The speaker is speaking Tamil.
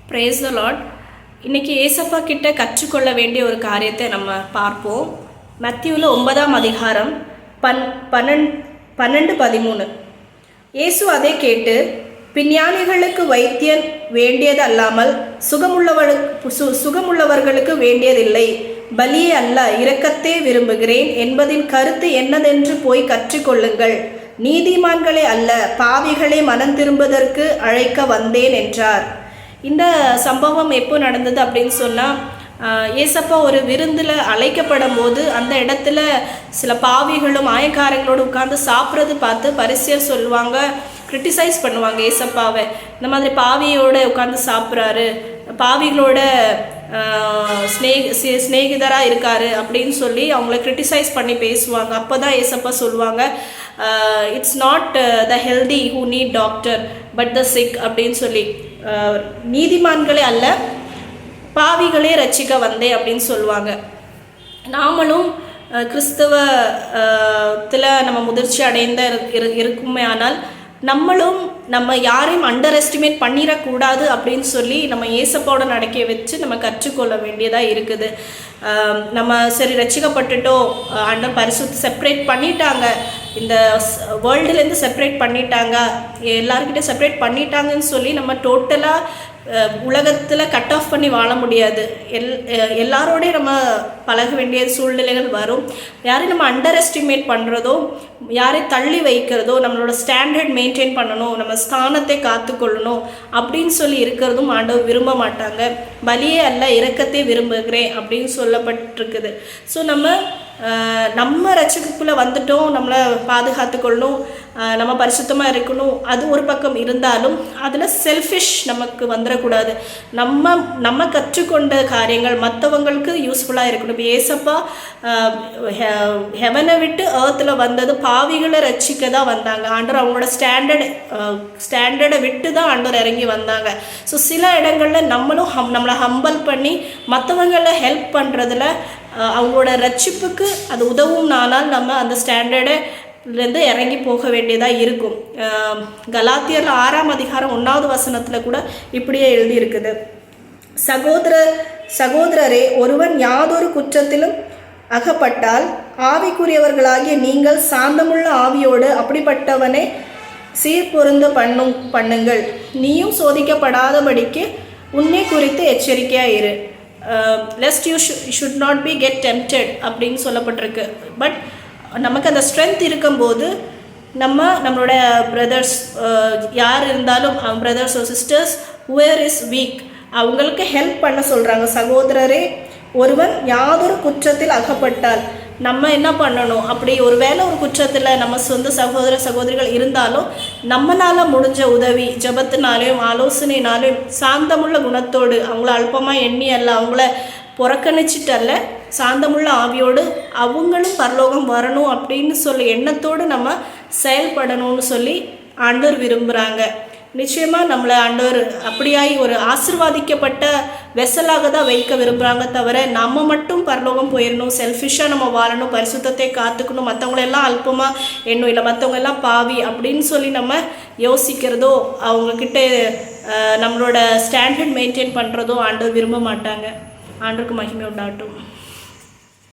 பிரேஸ் த லார்ட். இன்றைக்கி ஏசப்பா கிட்ட கற்றுக்கொள்ள வேண்டிய ஒரு காரியத்தை நம்ம பார்ப்போம். மத்தியூவில் 9ஆம் அதிகாரம் 12-13. இயேசு அதை கேட்டு, பிஞ்ஞானிகளுக்கு வைத்தியன் வேண்டியது அல்லாமல் சுகமுள்ளவர்களுக்கு வேண்டியதில்லை, பலியே அல்ல இரக்கத்தே விரும்புகிறேன் என்பதின் கருத்து என்னதென்று போய் கற்றுக்கொள்ளுங்கள். நீதிமான்களே அல்ல பாவிகளை மனம் திரும்புவதற்கு அழைக்க வந்தேன் என்றார். இந்த சம்பவம் எப்போ நடந்தது அப்படின்னு சொன்னால், ஏசப்பா ஒரு விருந்தில் அழைக்கப்படும் போது அந்த இடத்துல சில பாவிகளும் ஆயக்காரங்களோடு உட்கார்ந்து சாப்பிட்றது பார்த்து பரிசேயர் சொல்லுவாங்க, கிரிட்டிசைஸ் பண்ணுவாங்க ஏசப்பாவை. இந்த மாதிரி பாவியோட உட்கார்ந்து சாப்பிட்றாரு, பாவிகளோட ஸ்நேகிதராக இருக்காரு அப்படின்னு சொல்லி அவங்கள கிரிட்டிசைஸ் பண்ணி பேசுவாங்க. அப்போ தான் ஏசப்பா சொல்லுவாங்க, it's not the healthy who need doctor but the sick அப்படின்னு சொல்லி, நீதிமான்களே அல்ல பாவிகளே ரட்சிக்க வந்தேன் அப்படின்னு சொல்லுவாங்க. நாமளும் கிறிஸ்தவத்தில் நம்ம முதிர்ச்சி அடைந்த இருக்குமே, ஆனால் நம்மளும் நம்ம யாரையும் அண்டர் எஸ்டிமேட் பண்ணிடக்கூடாது அப்படின்னு சொல்லி நம்ம ஏசப்பாவோட நடக்க வச்சு நம்ம கற்றுக்கொள்ள வேண்டியதாக இருக்குது. நம்ம சரி ரட்சிக்கப்பட்டுட்டோம், அண்டர் பரிசுத்த செப்பரேட் பண்ணிட்டாங்க, இந்த வேர்ல்டுலேருந்து செப்பரேட் பண்ணிட்டாங்க, எல்லாருக்கிட்டே செப்பரேட் பண்ணிட்டாங்கன்னு சொல்லி நம்ம டோட்டலாக உலகத்தில் கட் ஆஃப் பண்ணி வாழ முடியாது. எல்லாரோடையும் நம்ம பழக வேண்டிய சூழ்நிலைகள் வரும். யாரையும் நம்ம அண்டர் எஸ்டிமேட் பண்ணுறதோ, யாரையும் தள்ளி வைக்கிறதோ, நம்மளோட ஸ்டாண்டர்ட் மெயின்டைன் பண்ணணும், நம்ம ஸ்தானத்தை காத்துக்கொள்ளணும் அப்படின்னு சொல்லி இருக்கிறதும் ஆண்டவர் விரும்ப மாட்டாங்க. பலியே அல்ல இரக்கத்தை விரும்புகிறேன் அப்படின்னு சொல்லப்பட்டிருக்குது. ஸோ நம்ம ரட்சிப்புக்குள்ளே வந்துட்டோம், நம்மளை பாதுகாத்துக்கொள்ளணும், நம்ம பரிசுத்தமாக இருக்கணும், அது ஒரு பக்கம் இருந்தாலும் அதில் செல்ஃபிஷ் நமக்கு வந்துடக்கூடாது. நம்ம கற்றுக்கொண்ட காரியங்கள் மற்றவங்களுக்கு யூஸ்ஃபுல்லாக இருக்கணும். இப்போ ஏசப்பா ஹெவனை விட்டு ஏர்த்தில் வந்தது பாவிகளை ரட்சிக்க தான் வந்தாங்க. ஆண்டவர் அவங்களோட ஸ்டாண்டர்டை விட்டு தான் ஆண்டவர் இறங்கி வந்தாங்க. ஸோ சில இடங்களில் நம்மளை ஹம்பல் பண்ணி மற்றவங்களை ஹெல்ப் பண்ணுறதுல அவங்களோட ரட்சிப்புக்கு அது உதவும்னானால் நம்ம அந்த ஸ்டாண்டர்டிலேருந்து இறங்கி போக வேண்டியதாக இருக்கும். கலாத்தியர் 6ஆம் அதிகாரம் 1வது வசனத்தில் கூட இப்படியே எழுதியிருக்குது, சகோதரரே, ஒருவன் யாதொரு குற்றத்திலும் அகப்பட்டால் ஆவிக்குரியவர்களாகிய நீங்கள் சாந்தமுள்ள ஆவியோடு அப்படிப்பட்டவனை சீர்பொருந்த பண்ணுங்கள். நீயும் சோதிக்கப்படாதபடிக்கு உன்னை குறித்து எச்சரிக்கையாக இரு. Lest you should not be get tempted அப்படின்னு சொல்லப்பட்டிருக்கு. பட் நமக்கு அந்த ஸ்ட்ரென்த் இருக்கும்போது நம்மளோட பிரதர்ஸ் யார் இருந்தாலும், brothers or sisters whoever is weak, அவங்களுக்கு ஹெல்ப் பண்ண சொல்கிறாங்க. சகோதரரே, ஒருவன் யாதொரு குற்றத்தில் அகப்பட்டால் நம்ம என்ன பண்ணணும்? அப்படி ஒரு வேளை ஒரு குற்றத்தில் நம்ம சொந்த சகோதரிகள் இருந்தாலும் நம்மளால் முடிஞ்ச உதவி ஜபத்தினாலேயும் ஆலோசனைனாலேயும் சாந்தமுள்ள குணத்தோடு, அவங்கள அல்பமாக எண்ணி அல்ல, அவங்கள புறக்கணிச்சிட்டு அல்ல, சாந்தமுள்ள ஆவியோடு அவங்களும் பரலோகம் வரணும் அப்படின்னு சொல்லி எண்ணத்தோடு நம்ம செயல்படணும்னு சொல்லி ஆண்டவர் விரும்புகிறாங்க. நிச்சயமாக நம்மளை ஆண்டவர் அப்படியாய் ஒரு ஆசிர்வாதிக்கப்பட்ட வெசலாக தான் வைக்க விரும்புகிறாங்க. தவிர நம்ம மட்டும் பரலோகம் போயிடணும், செல்ஃபிஷாக நம்ம வாழணும், பரிசுத்தத்தை காத்துக்கணும், மற்றவங்களெல்லாம் அல்பமாக எண்ணும், இல்லை மற்றவங்களெல்லாம் பாவி அப்படின்னு சொல்லி நம்ம யோசிக்கிறதோ, அவங்கக்கிட்ட நம்மளோட ஸ்டாண்டர்ட் மெயின்டைன் பண்ணுறதோ ஆண்டவர் விரும்ப மாட்டாங்க. ஆண்டவருக்கு மகிமை உண்டாகட்டும்.